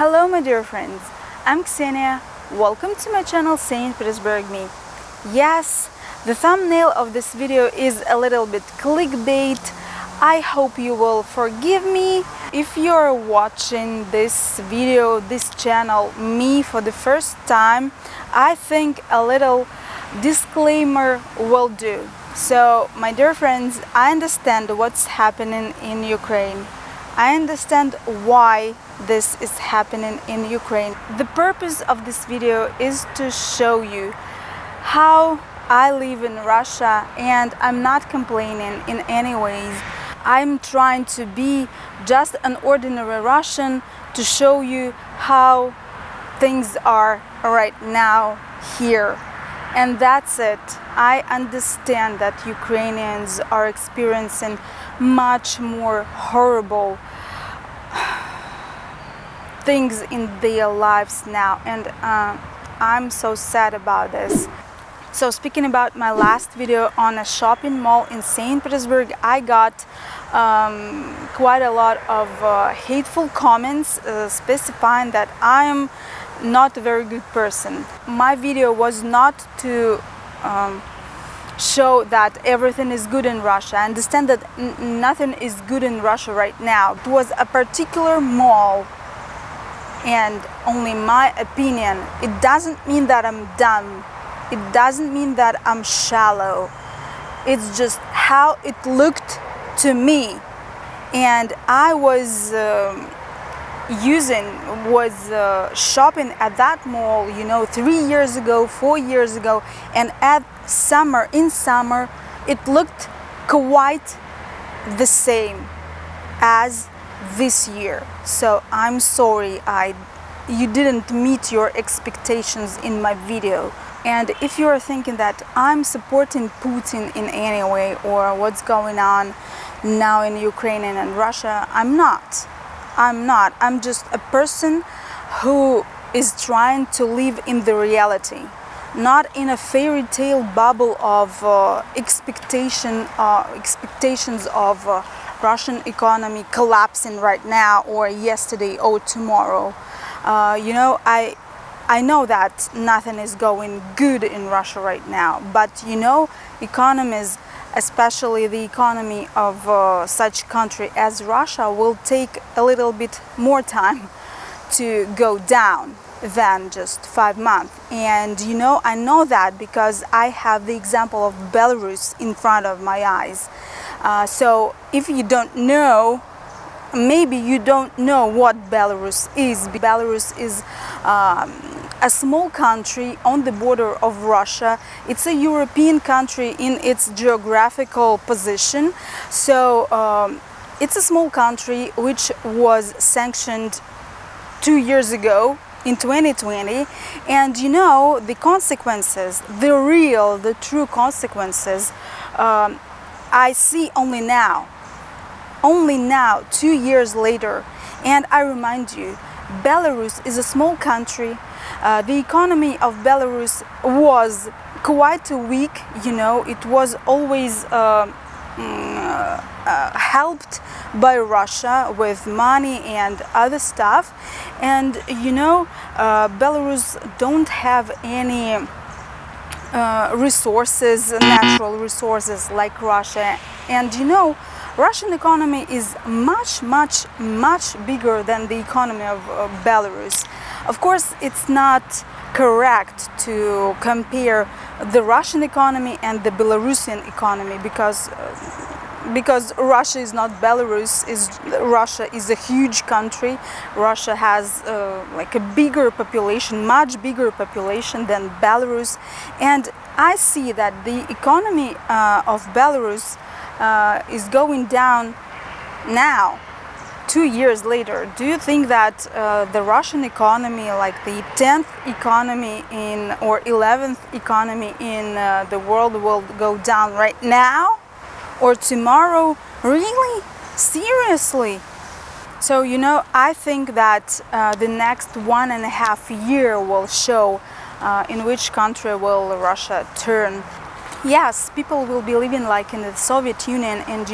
Hello my dear friends, I'm Ksenia. Welcome to my channel St.Petersburg-me. Yes, the thumbnail of this video is a little bit clickbait. I hope you will forgive me. If you're watching this video, this channel, me for the first time, I think a little disclaimer will do. So my dear friends, I understand what's happening in Ukraine. I understand why this is happening in Ukraine. The purpose of this video is to show you how I live in Russia, and I'm not complaining in any ways. I'm trying to be just an ordinary Russian to show you how things are right now here. And that's it. I understand that Ukrainians are experiencing much more horrible things in their lives now, and I'm so sad about this. So speaking about my last video on a shopping mall in St. Petersburg, I got quite a lot of hateful comments specifying that I am not a very good person. My video was not to show that everything is good in Russia. I understand that nothing is good in Russia right now. It was a particular mall and only my opinion. It doesn't mean that I'm dumb. It doesn't mean that I'm shallow. It's just how it looked to me. And I was shopping at that mall, 3 years ago, 4 years ago, and in summer it looked quite the same as this year. So I'm sorry you didn't meet your expectations in my video. And if you are thinking that I'm supporting Putin in any way or what's going on now in Ukraine and in Russia, I'm not. I'm just a person who is trying to live in the reality, not in a fairy tale bubble of expectations of Russian economy collapsing right now or yesterday or tomorrow. I know that nothing is going good in Russia right now, but economies, especially the economy of such country as Russia, will take a little bit more time to go down than just 5 months. And I know that because I have the example of Belarus in front of my eyes. So if you don't know, maybe you don't know what Belarus is. Belarus is a small country on the border of Russia. It's a European country in its geographical position. So it's a small country which was sanctioned 2 years ago in 2020, and the consequences, the true consequences, I see only now, 2 years later. And I remind you, Belarus is a small country. The economy of Belarus was quite weak, it was always helped by Russia with money and other stuff. And Belarus don't have any resources, natural resources like Russia. And Russian economy is much bigger than the economy of Belarus. Of course, it's not correct to compare the Russian economy and the Belarusian economy because Russia is not Belarus. Russia is a huge country. Russia has like a bigger population, much bigger population than Belarus. And I see that the economy of Belarus is going down now, 2 years later. Do you think that the Russian economy, like the 10th economy or 11th economy in the world, will go down right now or tomorrow? Really? Seriously? So I think that the next 1.5 years will show in which country will Russia turn. Yes, people will be living like in the Soviet Union, and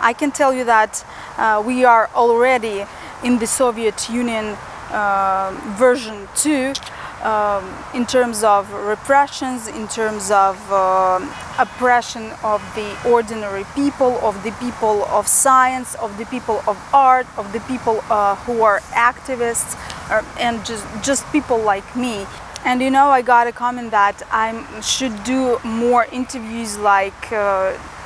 I can tell you that we are already in the Soviet Union version 2, in terms of repressions, in terms of oppression of the ordinary people, of the people of science, of the people of art, of the people who are activists, and just people like me. And you know, I got a comment that I should do more interviews like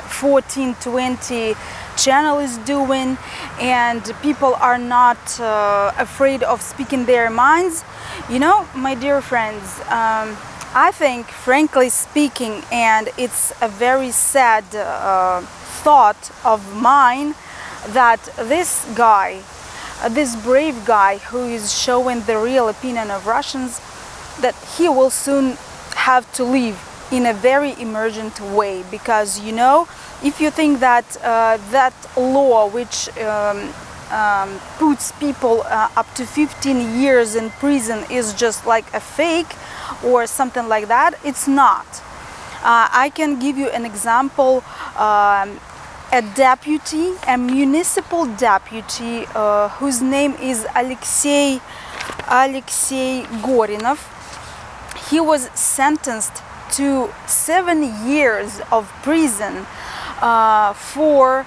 14, 20 channel is doing, and people are not afraid of speaking their minds. You know, my dear friends, I think, frankly speaking, and it's a very sad thought of mine, that this guy, this brave guy who is showing the real opinion of Russians, that he will soon have to leave in a very emergent way. Because, you know, if you think that that law which puts people up to 15 years in prison is just like a fake or something like that, it's not. I can give you an example. A deputy, a municipal deputy, whose name is Alexei Gorinov. He was sentenced to 7 years of prison for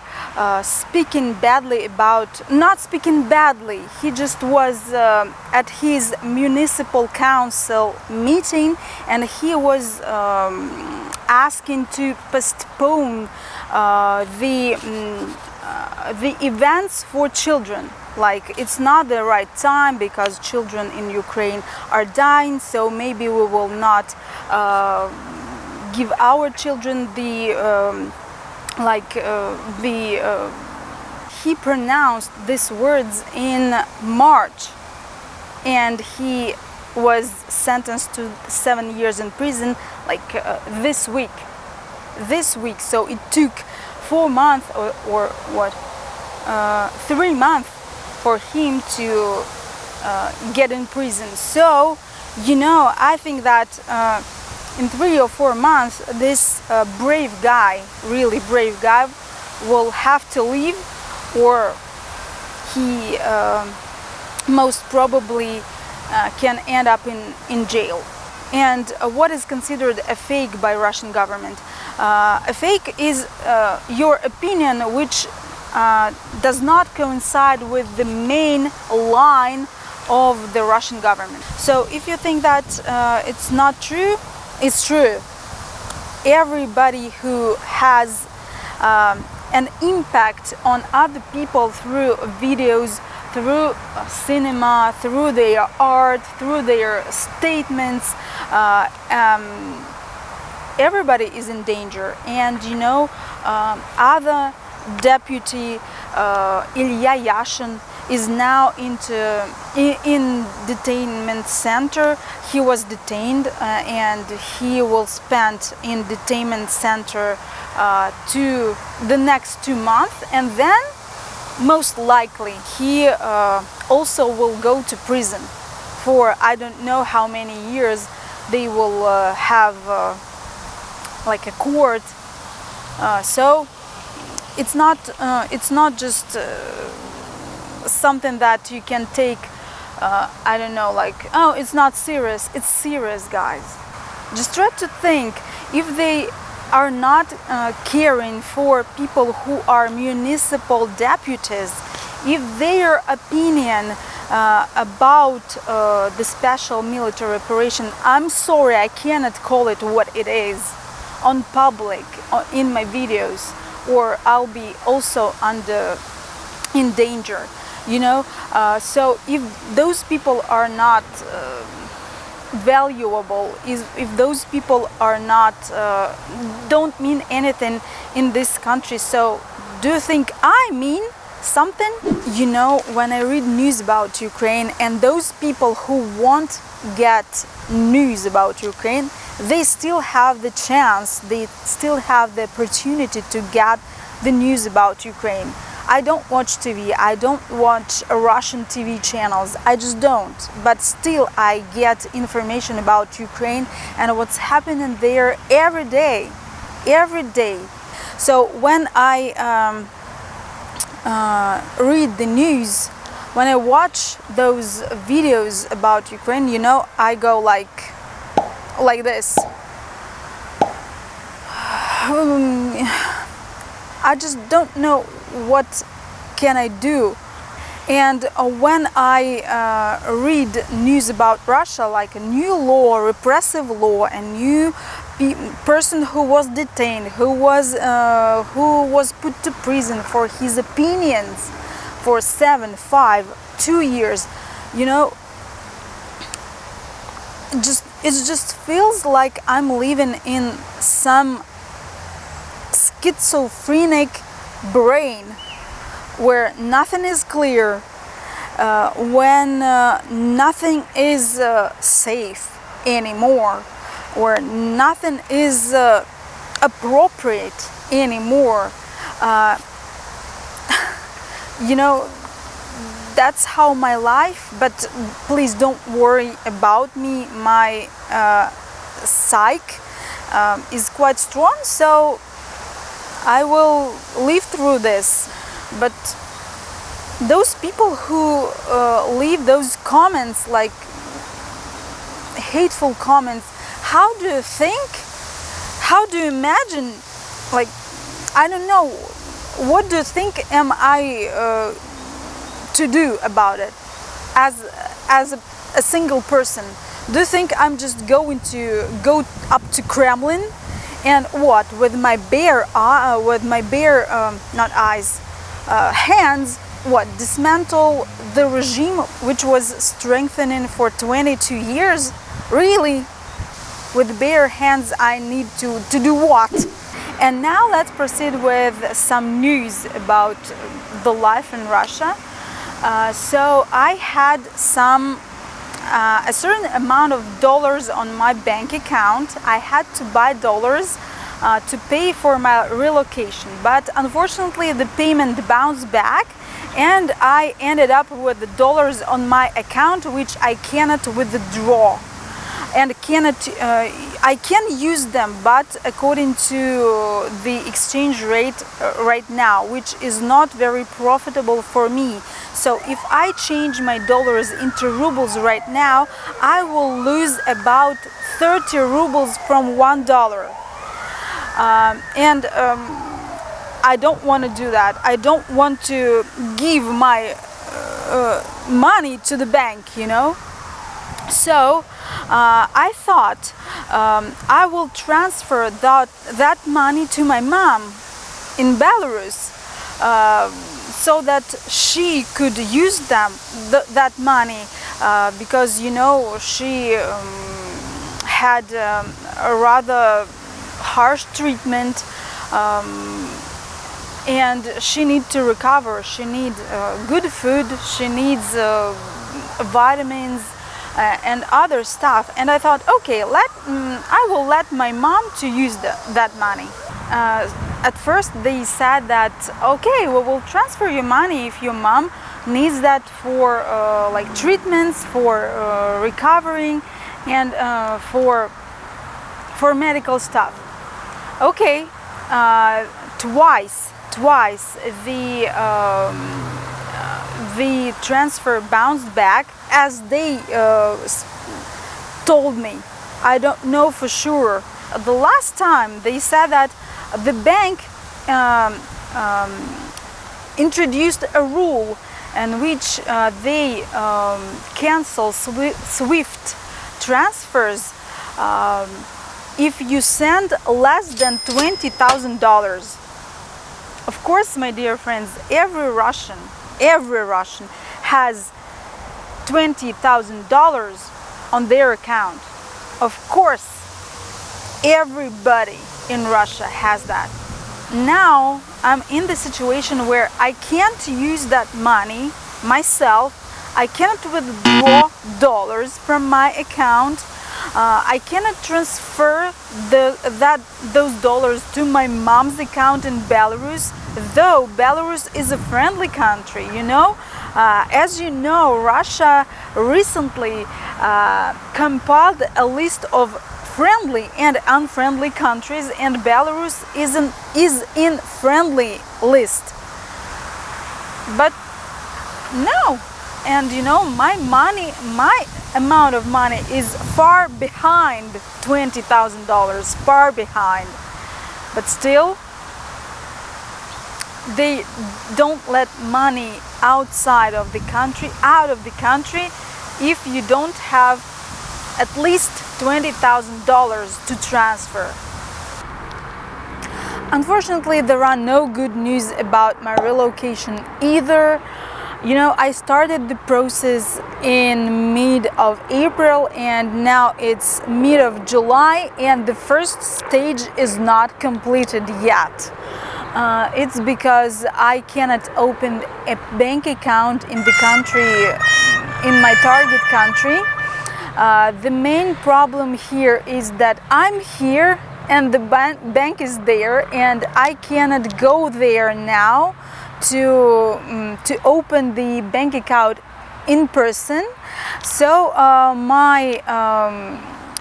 speaking badly about, not speaking badly, he just was at his municipal council meeting, and he was asking to postpone the events for children. Like, it's not the right time because children in Ukraine are dying, so maybe we will not give our children the he pronounced these words in March, and he was sentenced to 7 years in prison like this week. So it took 4 months or what, 3 months for him to get in prison. So, you know, I think that in 3 or 4 months, this brave guy, really brave guy, will have to leave, or he most probably can end up in jail. And what is considered a fake by Russian government? A fake is your opinion which does not coincide with the main line of the Russian government. So if you think that it's not true, it's true. Everybody who has an impact on other people through videos, through cinema, through their art, through their statements, everybody is in danger. And you know, other deputy Ilya Yashin is now in detainment center. He was detained and he will spend in detainment center to the next 2 months, and then most likely he also will go to prison for I don't know how many years. They will have like a court. So it's not just something that you can take I don't know, like, oh, it's not serious. It's serious, guys. Just try to think, if they are not caring for people who are municipal deputies, if their opinion about the special military operation, I'm sorry, I cannot call it what it is on public in my videos, or I'll be also in danger, you know. So if those people are not valuable, if those people are not don't mean anything in this country, so do you think I mean something? You know, when I read news about Ukraine, and those people who won't get news about Ukraine, they still have the chance, they still have the opportunity to get the news about Ukraine. I don't watch TV, I don't watch Russian TV channels, I just don't. But still I get information about Ukraine and what's happening there every day. So when I read the news, when I watch those videos about Ukraine, you know, I go like this. I just don't know what can I do. And when I read news about Russia, like a new law, repressive law, a new person who was detained, who was put to prison for his opinions for 7, 5, 2 years, you know, it just feels like I'm living in some schizophrenic brain where nothing is clear, when nothing is safe anymore, where nothing is appropriate anymore. You know, that's how my life, but please don't worry about me. My psyche is quite strong, so I will live through this. But those people who leave those comments, like hateful comments, how do you think? How do you imagine? Like, I don't know. What do you think am I to do about it as a single person? Do you think I'm just going to go up to Kremlin and what, with my bare not eyes, hands, what, dismantle the regime which was strengthening for 22 years? Really? With bare hands I need to do what? And now let's proceed with some news about the life in Russia. So I had a certain amount of dollars on my bank account. I had to buy dollars to pay for my relocation, but unfortunately the payment bounced back and I ended up with the dollars on my account which I cannot withdraw and I can use them, but according to the exchange rate right now, which is not very profitable for me. So if I change my dollars into rubles right now, I will lose about 30 rubles from $1. I don't want to do that. I don't want to give my money to the bank, you know. So I thought I will transfer that money to my mom in Belarus, so that she could use that money, because, you know, she had a rather harsh treatment, and she needs to recover. She needs good food, she needs vitamins and other stuff. And I thought, okay, I will let my mom to use that money. At first they said that, okay, we will transfer your money if your mom needs that for like treatments, for recovering, and for medical stuff. Okay, twice the transfer bounced back, as they told me. I don't know for sure. The last time they said that the bank introduced a rule in which they cancel SWIFT transfers if you send less than $20,000. Of course, my dear friends, every Russian has $20,000 on their account. Of course, everybody in Russia has that. Now I'm in the situation where I can't use that money myself. I cannot withdraw dollars from my account. I cannot transfer those dollars to my mom's account in Belarus, though Belarus is a friendly country, you know. As you know, Russia recently compiled a list of friendly and unfriendly countries, and Belarus is in friendly list. But no, And you know, my amount of money is far behind $20,000, far behind. But still, they don't let money outside of the country, out of the country, if you don't have at least $20,000 to transfer. Unfortunately, there are no good news about my relocation either. You know, I started the process in mid of April and now it's mid of July and the first stage is not completed yet. It's because I cannot open a bank account in the country, in my target country. The main problem here is that I'm here and the bank is there and I cannot go there now to open the bank account in person. So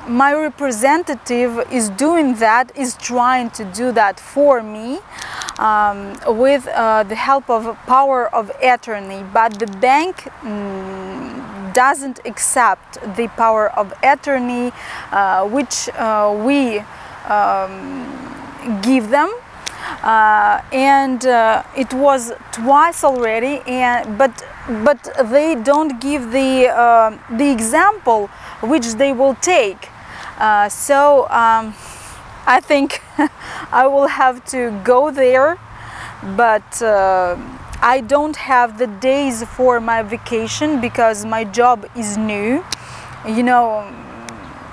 my representative is doing that, is trying to do that for me with the help of a power of attorney, but the bank doesn't accept the power of attorney which we give them. And it was twice already, but they don't give the example which they will take. So I think I will have to go there, but I don't have the days for my vacation because my job is new. You know,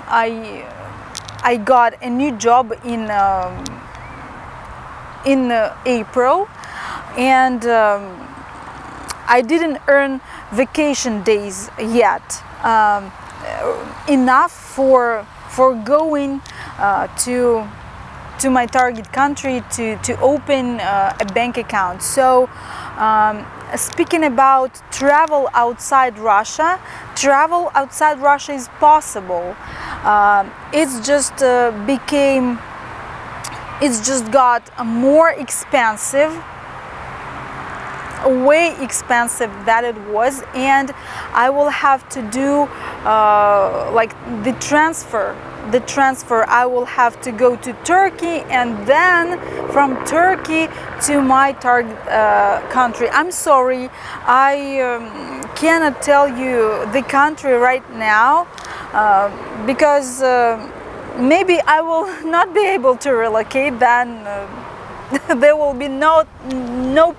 I got a new job in April, and I didn't earn vacation days yet enough for going to my target country to open a bank account. So speaking about travel outside Russia is possible. It's just got more expensive, way expensive than it was, and I will have to do like the transfer. I will have to go to Turkey and then from Turkey to my target country. I'm sorry, I cannot tell you the country right now because maybe I will not be able to relocate. Then there will be no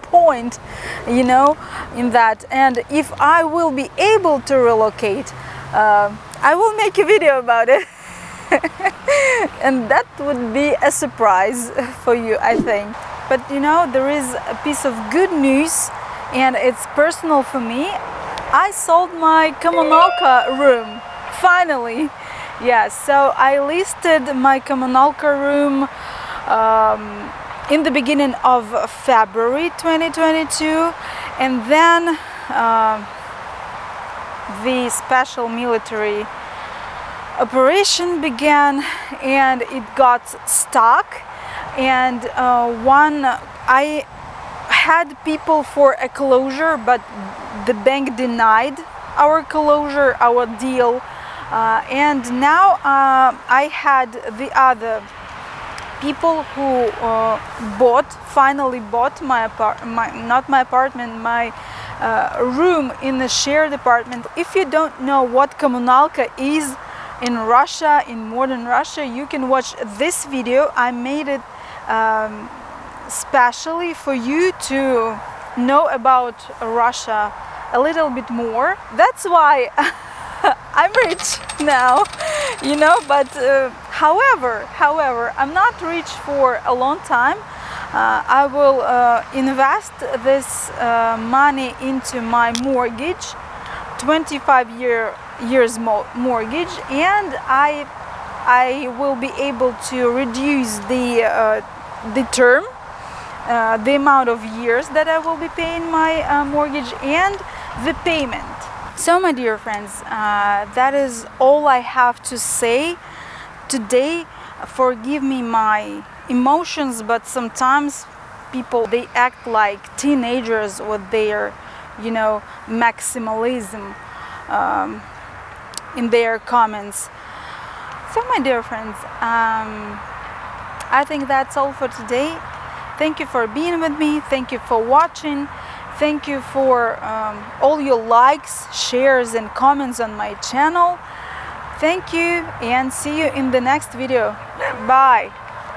point, you know, in that. And if I will be able to relocate, I will make a video about it. And that would be a surprise for you, I think. But you know, there is a piece of good news and it's personal for me. I sold my kommunalka room, finally. Yeah, so I listed my kommunalka room in the beginning of February 2022, and then the special military operation began and it got stuck. And I had people for a closure, but the bank denied our closure, our deal. And now I had the other people who finally bought my room in the shared apartment. If you don't know what kommunalka is in Russia, in modern Russia, you can watch this video. I made it specially for you to know about Russia a little bit more. That's why I'm rich now, you know, but however, I'm not rich for a long time. I will invest this money into my mortgage, 25 years mortgage, and I will be able to reduce the term, the amount of years that I will be paying my mortgage and the payment. So my dear friends, that is all I have to say today. Forgive me my emotions, but sometimes people, they act like teenagers with their you know, maximalism in their comments. So my dear friends, I think that's all for today. Thank you for being with me. Thank you for watching. Thank you for all your likes, shares and comments on my channel. Thank you and see you in the next video. Bye.